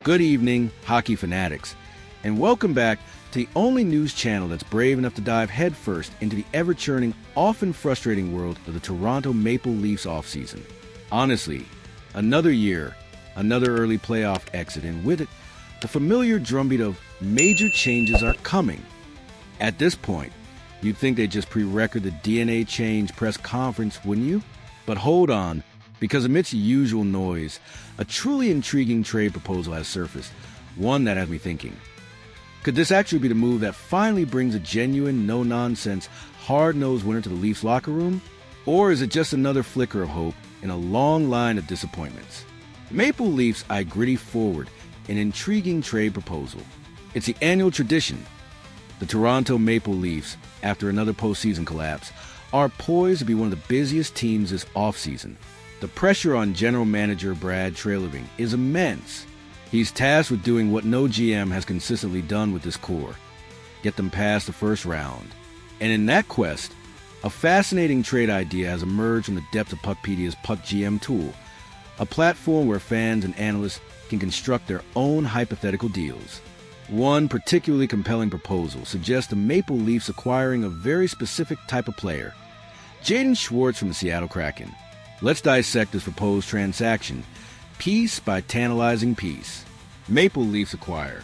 Good evening, hockey fanatics, and welcome back to the only news channel that's brave enough to dive headfirst into the ever-churning, often frustrating world of the Toronto Maple Leafs offseason. Honestly, another year, another early playoff exit, and with it, the familiar drumbeat of major changes are coming. At this point, you'd think they'd just pre-record the DNA change press conference, wouldn't you? But hold on, because amidst the usual noise, a truly intriguing trade proposal has surfaced, one that has me thinking. Could this actually be the move that finally brings a genuine, no-nonsense, hard-nosed winner to the Leafs locker room? Or is it just another flicker of hope in a long line of disappointments? The Maple Leafs eye gritty forward an intriguing trade proposal. It's the annual tradition. The Toronto Maple Leafs, after another postseason collapse, are poised to be one of the busiest teams this offseason. The pressure on general manager Brad Treliving is immense. He's tasked with doing what no GM has consistently done with this core: get them past the first round. And in that quest, a fascinating trade idea has emerged from the depths of Puckpedia's Puck GM tool, a platform where fans and analysts can construct their own hypothetical deals. One particularly compelling proposal suggests the Maple Leafs acquiring a very specific type of player, Jaden Schwartz from the Seattle Kraken. Let's dissect this proposed transaction, piece by tantalizing piece. Maple Leafs acquire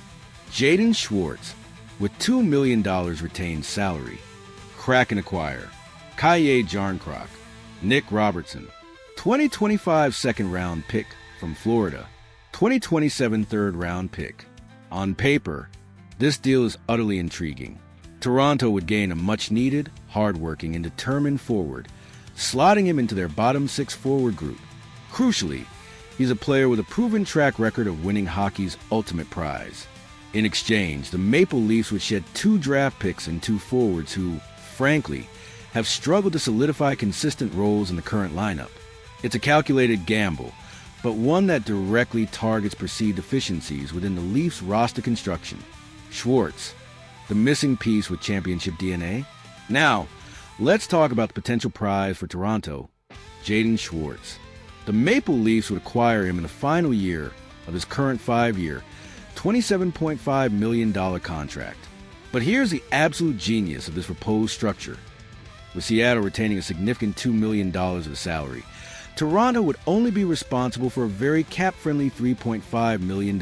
Jaden Schwartz with $2 million retained salary. Kraken acquire Jarnkrok Robertson, 2025 second-round pick from Florida, 2027 third-round pick. On paper, this deal is utterly intriguing. Toronto would gain a much-needed, hard-working, and determined forward, slotting him into their bottom six forward group. Crucially, he's a player with a proven track record of winning hockey's ultimate prize. In exchange, the Maple Leafs would shed 2 draft picks and 2 forwards who, frankly, have struggled to solidify consistent roles in the current lineup. It's a calculated gamble, but one that directly targets perceived deficiencies within the Leafs' roster construction. Schwartz, the missing piece with championship DNA. Now, let's talk about the potential prize for Toronto, Jaden Schwartz. The Maple Leafs would acquire him in the final year of his current 5-year, $27.5 million contract. But here's the absolute genius of this proposed structure. With Seattle retaining a significant $2 million of the salary, Toronto would only be responsible for a very cap-friendly $3.5 million.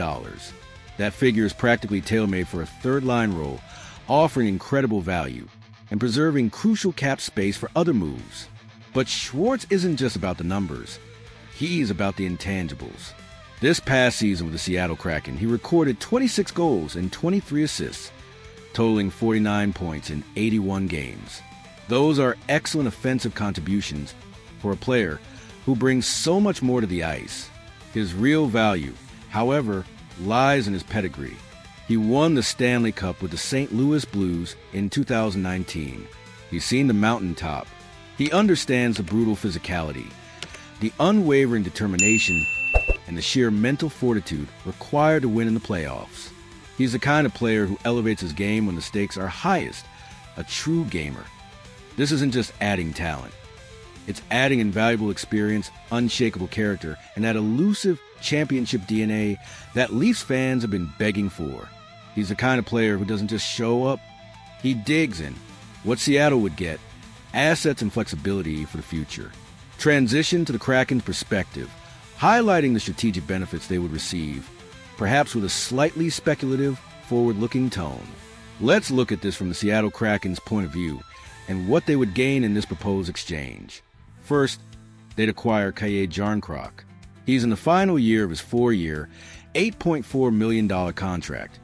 That figure is practically tailor-made for a third-line role, offering incredible value and preserving crucial cap space for other moves. But Schwartz isn't just about the numbers. He's about the intangibles. This past season with the Seattle Kraken, he recorded 26 goals and 23 assists, totaling 49 points in 81 games. Those are excellent offensive contributions for a player who brings so much more to the ice. His real value, however, lies in his pedigree. He won the Stanley Cup with the St. Louis Blues in 2019. He's seen the mountaintop. He understands the brutal physicality, the unwavering determination, and the sheer mental fortitude required to win in the playoffs. He's the kind of player who elevates his game when the stakes are highest, a true gamer. This isn't just adding talent. It's adding invaluable experience, unshakable character, and that elusive championship DNA that Leafs fans have been begging for. He's the kind of player who doesn't just show up, he digs in. What Seattle would get: assets and flexibility for the future. Transition to the Kraken's perspective, highlighting the strategic benefits they would receive, perhaps with a slightly speculative, forward-looking tone. Let's look at this from the Seattle Kraken's point of view and what they would gain in this proposed exchange. First, they'd acquire Jarnkrok. He's in the final year of his 4-year, $8.4 million contract,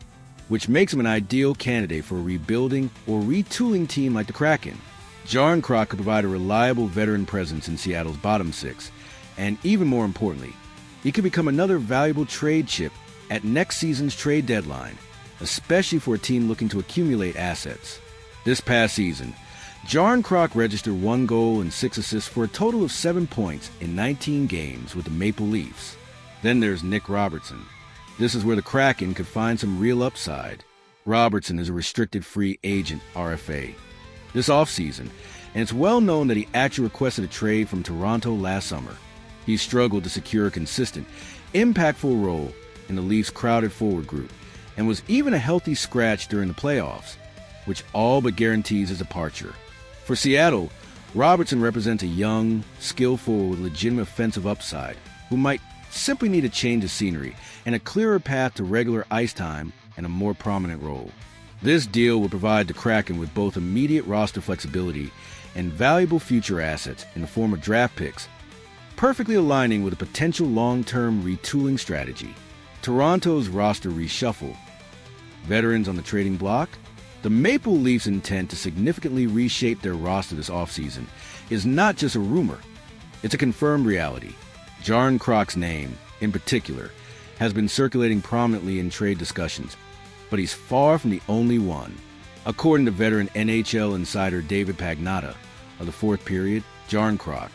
which makes him an ideal candidate for a rebuilding or retooling team like the Kraken. Jarnkrok could provide a reliable veteran presence in Seattle's bottom six, and even more importantly, he could become another valuable trade chip at next season's trade deadline, especially for a team looking to accumulate assets. This past season, Jarnkrok registered 1 goal and 6 assists for a total of 7 points in 19 games with the Maple Leafs. Then there's Robertson. This is where the Kraken could find some real upside. Robertson is a restricted free agent RFA this offseason, and it's well known that he actually requested a trade from Toronto last summer. He struggled to secure a consistent, impactful role in the Leafs' crowded forward group and was even a healthy scratch during the playoffs, which all but guarantees his departure. For Seattle, Robertson represents a young, skilled forward with legitimate offensive upside who might simply need a change of scenery and a clearer path to regular ice time and a more prominent role. This deal will provide the Kraken with both immediate roster flexibility and valuable future assets in the form of draft picks, perfectly aligning with a potential long-term retooling strategy. Toronto's roster reshuffle. Veterans on the trading block. The Maple Leafs' intent to significantly reshape their roster this offseason is not just a rumor. It's a confirmed reality. Jarnkrok's name, in particular, has been circulating prominently in trade discussions, but he's far from the only one. According to veteran NHL insider David Pagnotta of the fourth period, Jarnkrok,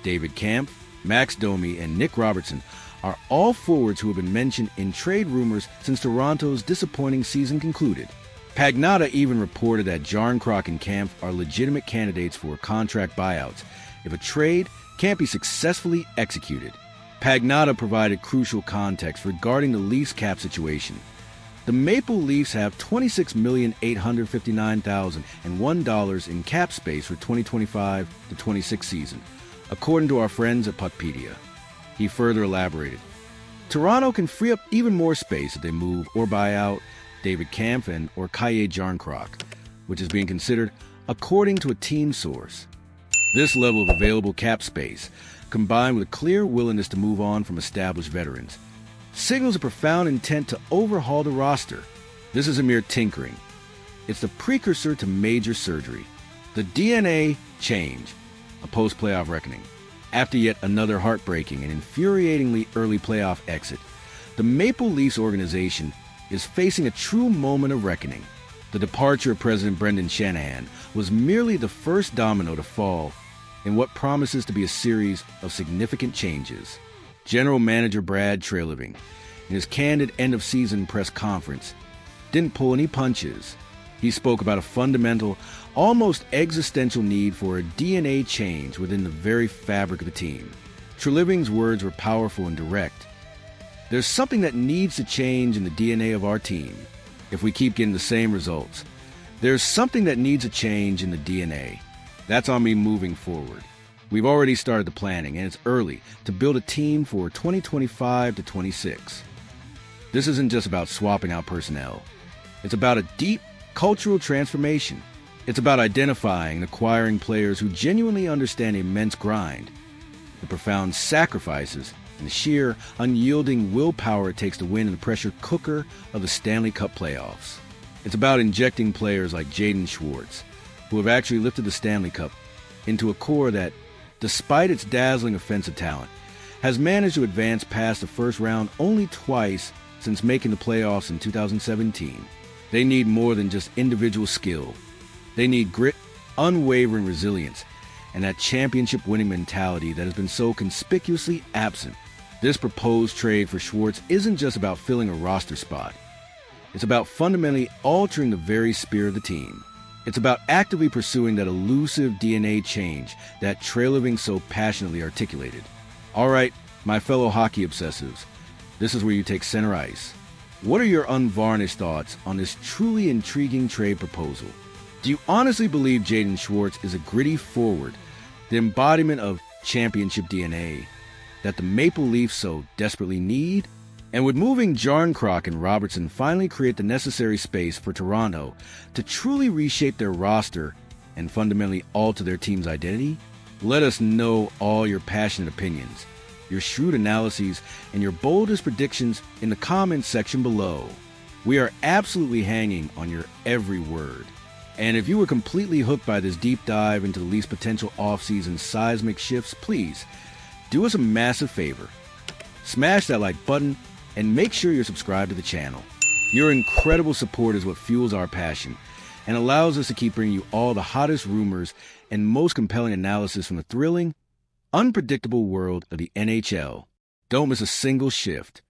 David Kampf, Max Domi, and Nick Robertson are all forwards who have been mentioned in trade rumors since Toronto's disappointing season concluded. Pagnotta even reported that Jarnkrok and Kampf are legitimate candidates for contract buyouts if a trade can't be successfully executed. Pagnotta provided crucial context regarding the Leafs cap situation. The Maple Leafs have $26,859,001 in cap space for 2025-26 season, according to our friends at Puckpedia. He further elaborated, Toronto can free up even more space if they move or buy out David Kampf or Kaye Jarnkrok, which is being considered according to a team source. This level of available cap space, combined with a clear willingness to move on from established veterans, signals a profound intent to overhaul the roster. This isn't mere tinkering. It's the precursor to major surgery. The DNA change, a post-playoff reckoning. After yet another heartbreaking and infuriatingly early playoff exit, the Maple Leafs organization is facing a true moment of reckoning. The departure of President Brendan Shanahan was merely the first domino to fall in what promises to be a series of significant changes. General Manager Brad Treliving, in his candid end-of-season press conference, didn't pull any punches. He spoke about a fundamental, almost existential need for a DNA change within the very fabric of the team. Treliving's words were powerful and direct. There's something that needs to change in the DNA of our team if we keep getting the same results. There's something that needs a change in the DNA. That's on me moving forward. We've already started the planning, and it's early to build a team for 2025-26. This isn't just about swapping out personnel. It's about a deep cultural transformation. It's about identifying and acquiring players who genuinely understand the immense grind, the profound sacrifices, and the sheer, unyielding willpower it takes to win in the pressure cooker of the Stanley Cup playoffs. It's about injecting players like Jaden Schwartz, who have actually lifted the Stanley Cup, into a core that, despite its dazzling offensive talent, has managed to advance past the first round only twice since making the playoffs in 2017. They need more than just individual skill. They need grit, unwavering resilience, and that championship-winning mentality that has been so conspicuously absent. This proposed trade for Schwartz isn't just about filling a roster spot. It's about fundamentally altering the very spirit of the team. It's about actively pursuing that elusive DNA change that Treliving so passionately articulated. All right, my fellow hockey obsessives, this is where you take center ice. What are your unvarnished thoughts on this truly intriguing trade proposal? Do you honestly believe Jaden Schwartz is a gritty forward, the embodiment of championship DNA that the Maple Leafs so desperately need? And would moving Jarnkrok and Robertson finally create the necessary space for Toronto to truly reshape their roster and fundamentally alter their team's identity? Let us know all your passionate opinions, your shrewd analyses, and your boldest predictions in the comments section below. We are absolutely hanging on your every word. And if you were completely hooked by this deep dive into the Leafs' potential offseason seismic shifts, please do us a massive favor. Smash that like button and make sure you're subscribed to the channel. Your incredible support is what fuels our passion and allows us to keep bringing you all the hottest rumors and most compelling analysis from the thrilling, unpredictable world of the NHL. Don't miss a single shift.